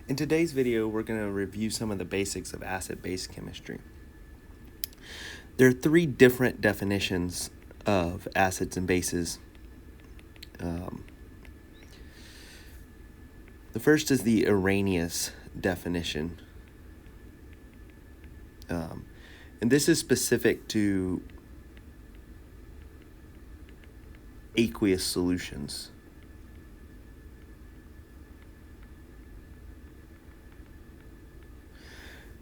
In today's video, we're going to review some of the basics of acid-base chemistry. There are three different definitions of acids and bases. The first is the Arrhenius definition. And this is specific to aqueous solutions.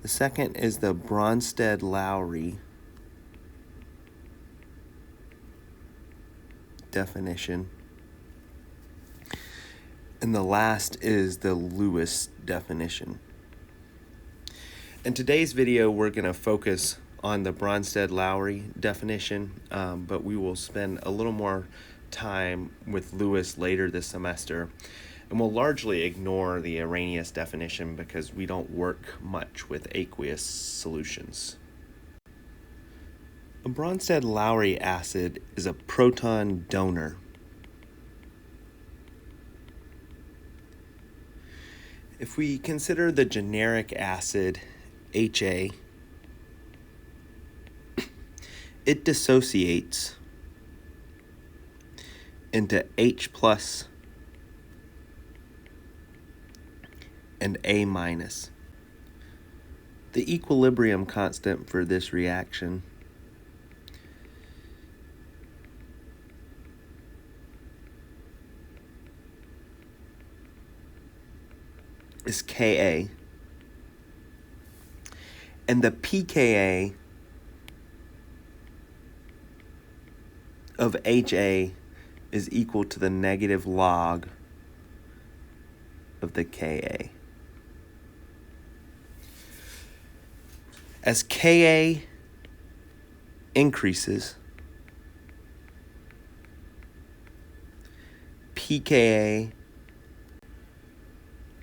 The second is the Bronsted-Lowry definition. And the last is the Lewis definition. In today's video, we're going to focus on the Bronsted-Lowry definition, but we will spend a little more time with Lewis later this semester. And we'll largely ignore the Arrhenius definition because we don't work much with aqueous solutions. A Bronsted-Lowry acid is a proton donor. If we consider the generic acid HA, it dissociates into H plus and A minus. The equilibrium constant for this reaction is Ka, and the pKa of HA is equal to the negative log of the Ka. As Ka increases, pKa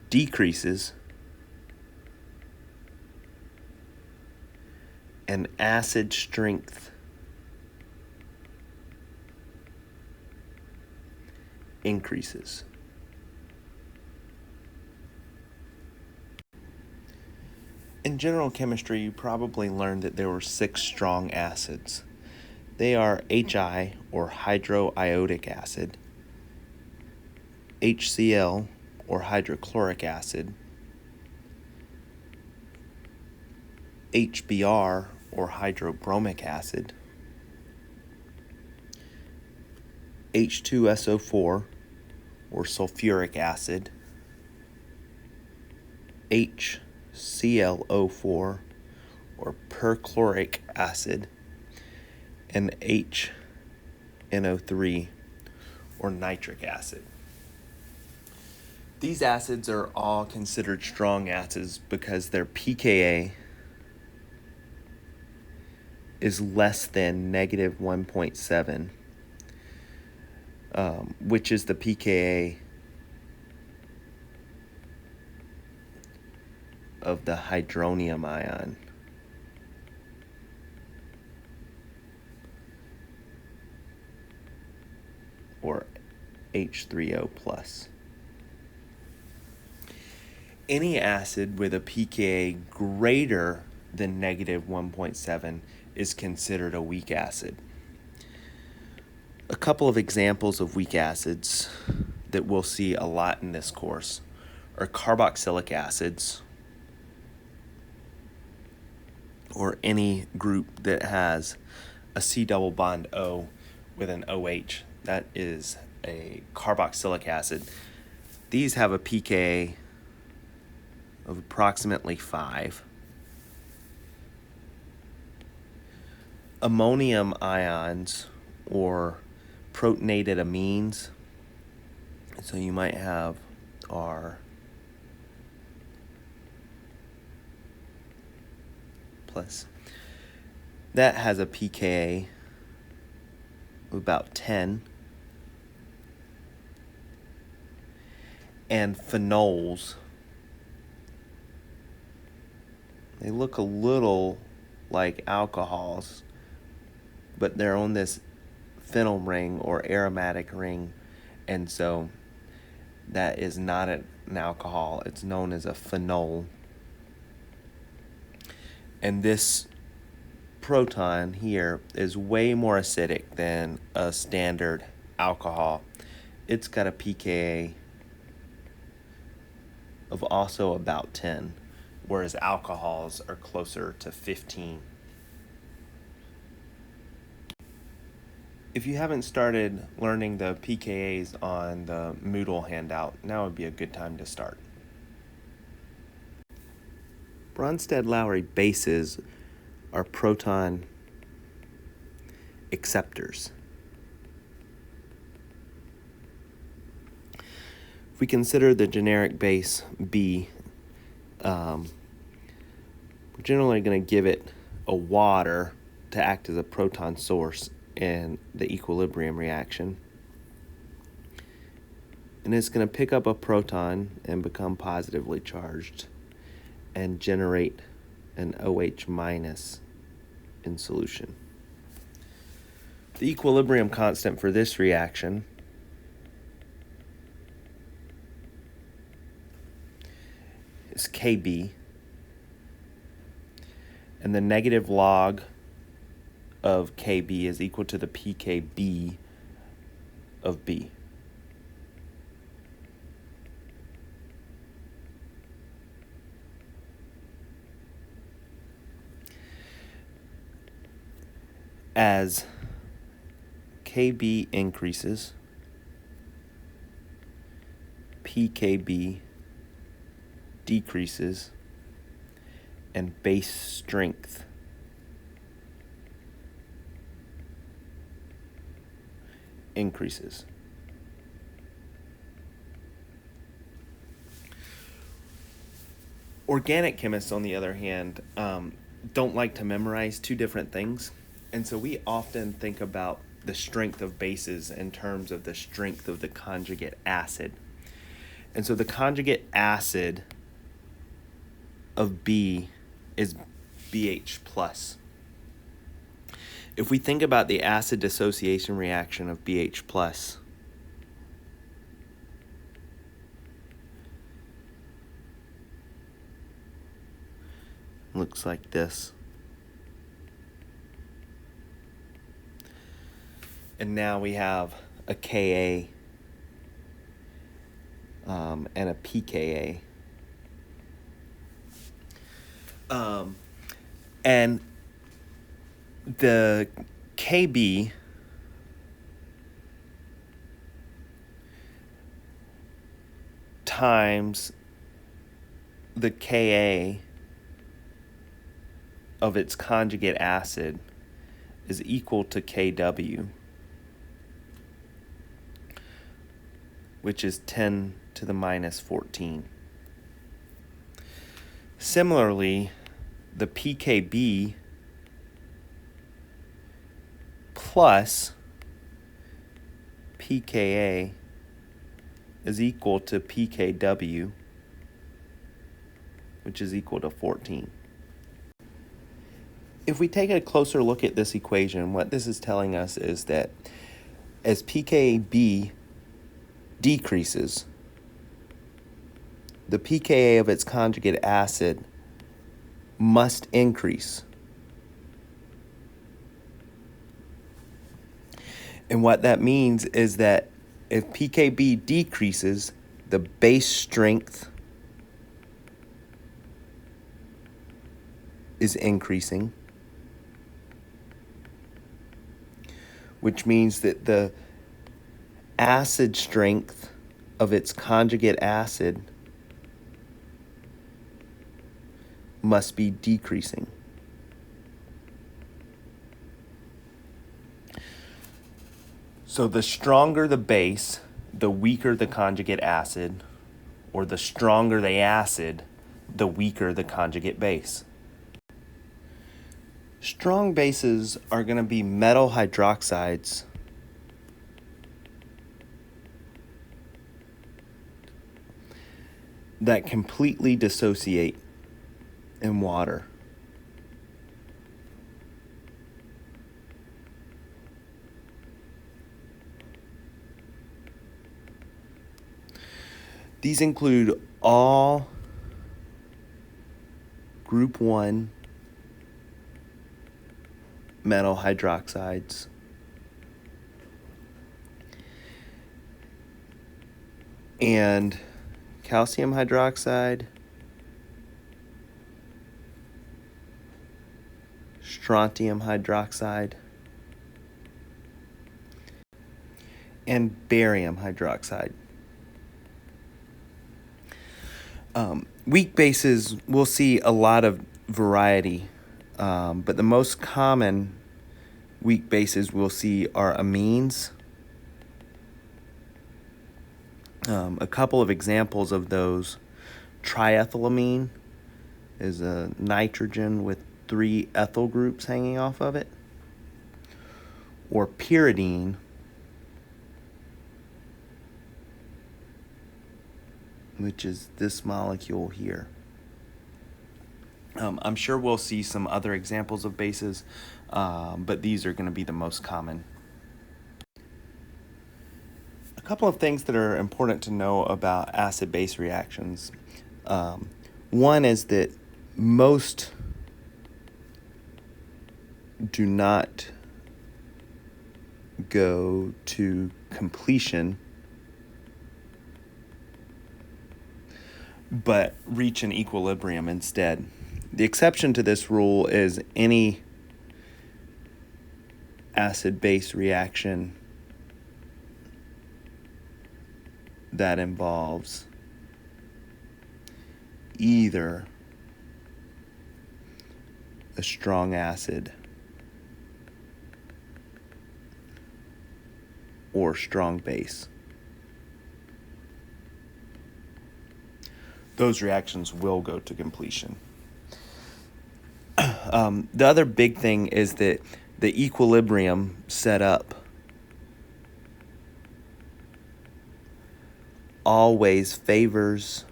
decreases, and acid strength increases. In general chemistry, you probably learned that there were 6 strong acids. They are HI, or hydroiodic acid, HCl, or hydrochloric acid, HBr, or hydrobromic acid, H2SO4, or sulfuric acid, HClO4, or perchloric acid, and HNO3, or nitric acid. These acids are all considered strong acids because their pKa is less than negative 1.7, which is the pKa of the hydronium ion. Or H3O plus. Any acid with a pKa greater than negative 1.7 is considered a weak acid. A couple of examples of weak acids that we'll see a lot in this course are carboxylic acids, or any group that has a C double bond O with an OH. That is a carboxylic acid. These have a pKa of approximately 5. Ammonium ions, or protonated amines, so you might have R plus. That has a pKa of about 10. And phenols, they look a little like alcohols, but they're on this phenyl ring or aromatic ring, and so that is not an alcohol. It's known as a phenol. And this proton here is way more acidic than a standard alcohol. It's got a pKa of also about 10, whereas alcohols are closer to 15. If you haven't started learning the pKa's on the Moodle handout, now would be a good time to start. Bronsted-Lowry bases are proton acceptors. If we consider the generic base B, we're generally going to give it a water to act as a proton source in the equilibrium reaction. And it's going to pick up a proton and become positively charged and generate an OH minus in solution. The equilibrium constant for this reaction is Kb, and the negative log of Kb is equal to the pKb of B. As Kb increases, pKb decreases, and base strength increases. Organic chemists, on the other hand, don't like to memorize two different things. And so we often think about the strength of bases in terms of the strength of the conjugate acid. And so the conjugate acid of B is BH plus. If we think about the acid dissociation reaction of BH plus, looks like this. And now we have a Ka and a pKa. And the Kb times the Ka of its conjugate acid is equal to Kw, which is 10 to the minus 14. Similarly, the pKb plus pKa is equal to pKw, which is equal to 14. If we take a closer look at this equation, what this is telling us is that as pKb decreases, the pKa of its conjugate acid must increase. And what that means is that if pKb decreases, the base strength is increasing, which means that the acid strength of its conjugate acid must be decreasing. So the stronger the base, the weaker the conjugate acid, or the stronger the acid, the weaker the conjugate base. Strong bases are going to be metal hydroxides that completely dissociate in water. These include all group 1 metal hydroxides and calcium hydroxide, strontium hydroxide, and barium hydroxide. Weak bases, we'll see a lot of variety, but the most common weak bases we'll see are amines. A couple of examples of those: triethylamine is a nitrogen with 3 ethyl groups hanging off of it, or pyridine, which is this molecule here. I'm sure we'll see some other examples of bases, but these are going to be the most common. A couple of things that are important to know about acid-base reactions. One is that most do not go to completion, but reach an equilibrium instead. The exception to this rule is any acid-base reaction that involves either a strong acid or strong base. Those reactions will go to completion. The other big thing is that the equilibrium set up always favors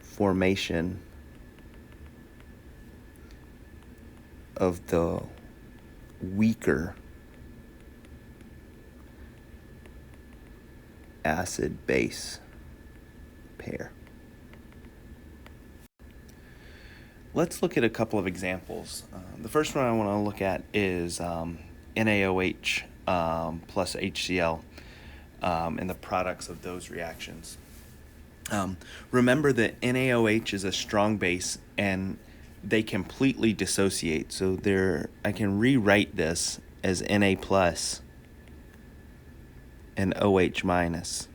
formation of the weaker acid-base pair. Let's look at a couple of examples. The first one I want to look at is NaOH plus HCl and the products of those reactions. Remember that NaOH is a strong base and they completely dissociate. So I can rewrite this as Na plus and OH minus.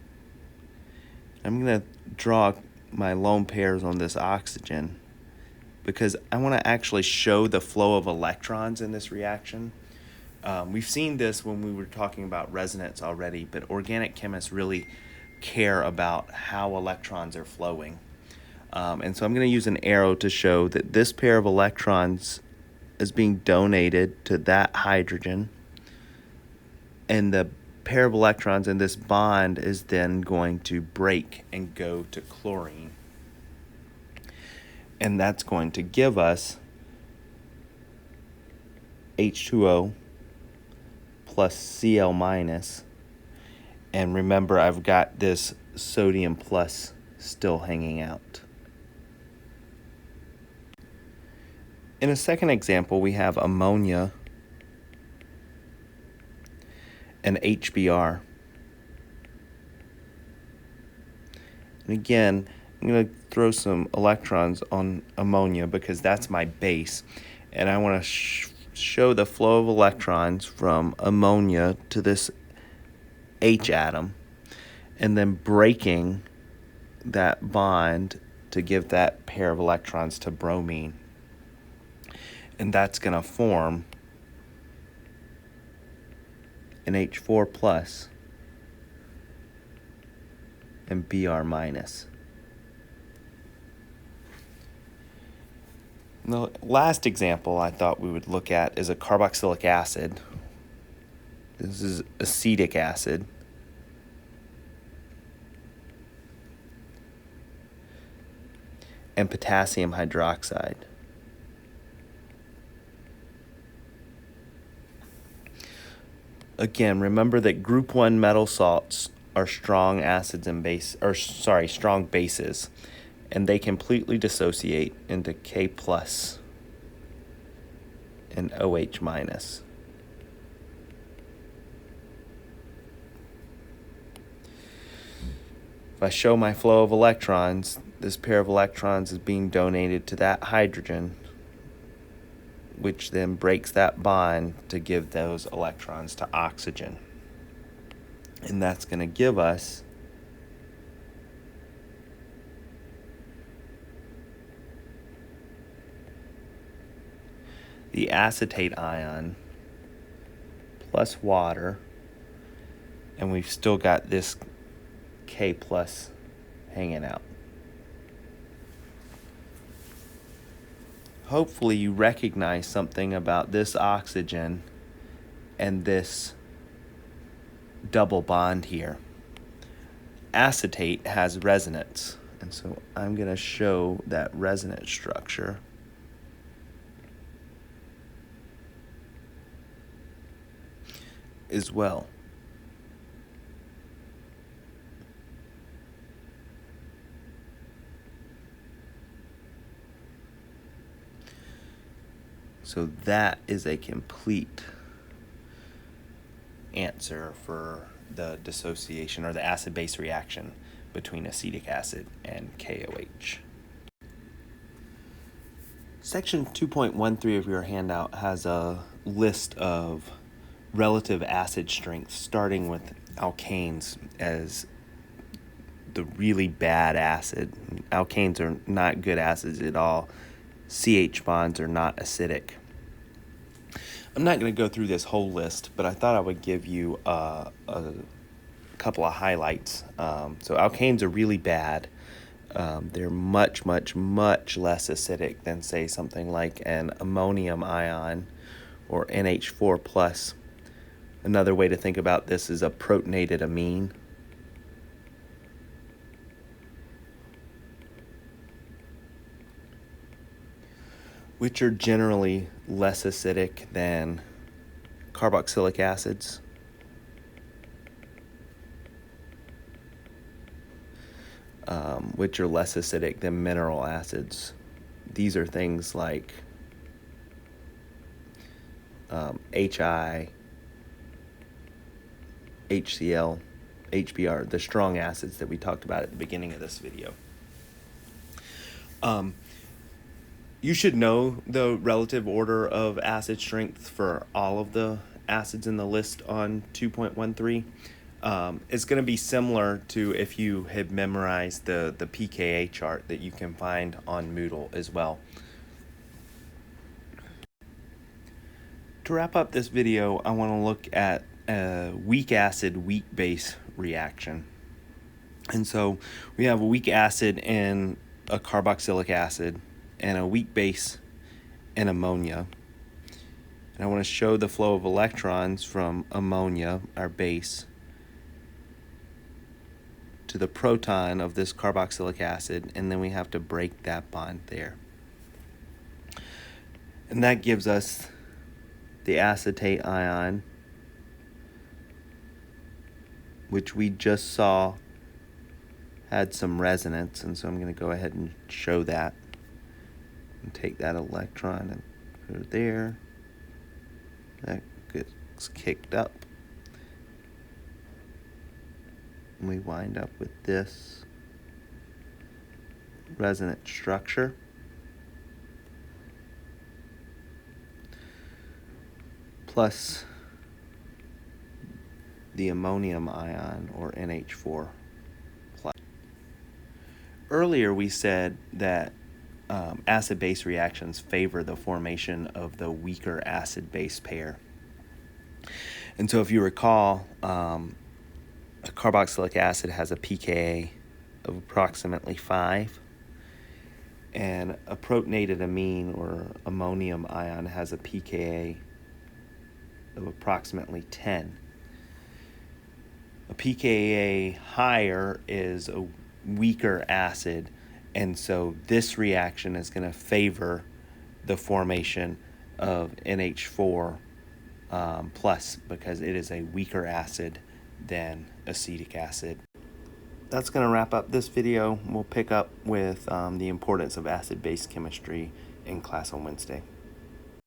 I'm going to draw my lone pairs on this oxygen because I want to actually show the flow of electrons in this reaction. We've seen this when we were talking about resonance already, but organic chemists really care about how electrons are flowing. And so I'm going to use an arrow to show that this pair of electrons is being donated to that hydrogen, and the pair of electrons in this bond is then going to break and go to chlorine. And that's going to give us H2O plus Cl minus. And remember, I've got this sodium plus still hanging out. In a second example, we have ammonia and HBr. And again, I'm going to throw some electrons on ammonia because that's my base. And I want to show the flow of electrons from ammonia to this H atom, and then breaking that bond to give that pair of electrons to bromine. And that's going to form an H4 plus and Br minus. The last example I thought we would look at is a carboxylic acid. This is acetic acid. And potassium hydroxide. Again, remember that group 1 metal salts are strong acids and strong bases, and they completely dissociate into K plus and OH minus. If I show my flow of electrons, this pair of electrons is being donated to that hydrogen, which then breaks that bond to give those electrons to oxygen. And that's going to give us the acetate ion plus water, and we've still got this K plus hanging out. Hopefully you recognize something about this oxygen and this double bond here. Acetate has resonance, and so I'm going to show that resonance structure. As well. So that is a complete answer for the dissociation or the acid-base reaction between acetic acid and KOH. Section 2.13 of your handout has a list of relative acid strengths, starting with alkanes as the really bad acid. Alkanes are not good acids at all. CH bonds are not acidic. I'm not going to go through this whole list, but I thought I would give you a couple of highlights. So alkanes are really bad. They're much, much, much less acidic than, say, something like an ammonium ion or NH4 plus. Another way to think about this is a protonated amine. Which are generally less acidic than carboxylic acids. Which are less acidic than mineral acids. These are things like HI, HCl, HBr, the strong acids that we talked about at the beginning of this video. You should know the relative order of acid strength for all of the acids in the list on 2.13. It's going to be similar to if you had memorized the pKa chart that you can find on Moodle as well. To wrap up this video, I want to look at a weak acid, weak base reaction. And so we have a weak acid in a carboxylic acid and a weak base in ammonia. And I want to show the flow of electrons from ammonia, our base, to the proton of this carboxylic acid, and then we have to break that bond there. And that gives us the acetate ion, which we just saw had some resonance, and so I'm going to go ahead and show that. And take that electron and put it there. That gets kicked up. And we wind up with this resonant structure. Plus the ammonium ion, or NH4 plus. Earlier we said that acid-base reactions favor the formation of the weaker acid-base pair. And so if you recall, a carboxylic acid has a pKa of approximately 5, and a protonated amine or ammonium ion has a pKa of approximately 10. A pKa higher is a weaker acid, and so this reaction is going to favor the formation of NH4 plus, because it is a weaker acid than acetic acid. That's going to wrap up this video. We'll pick up with the importance of acid-base chemistry in class on Wednesday.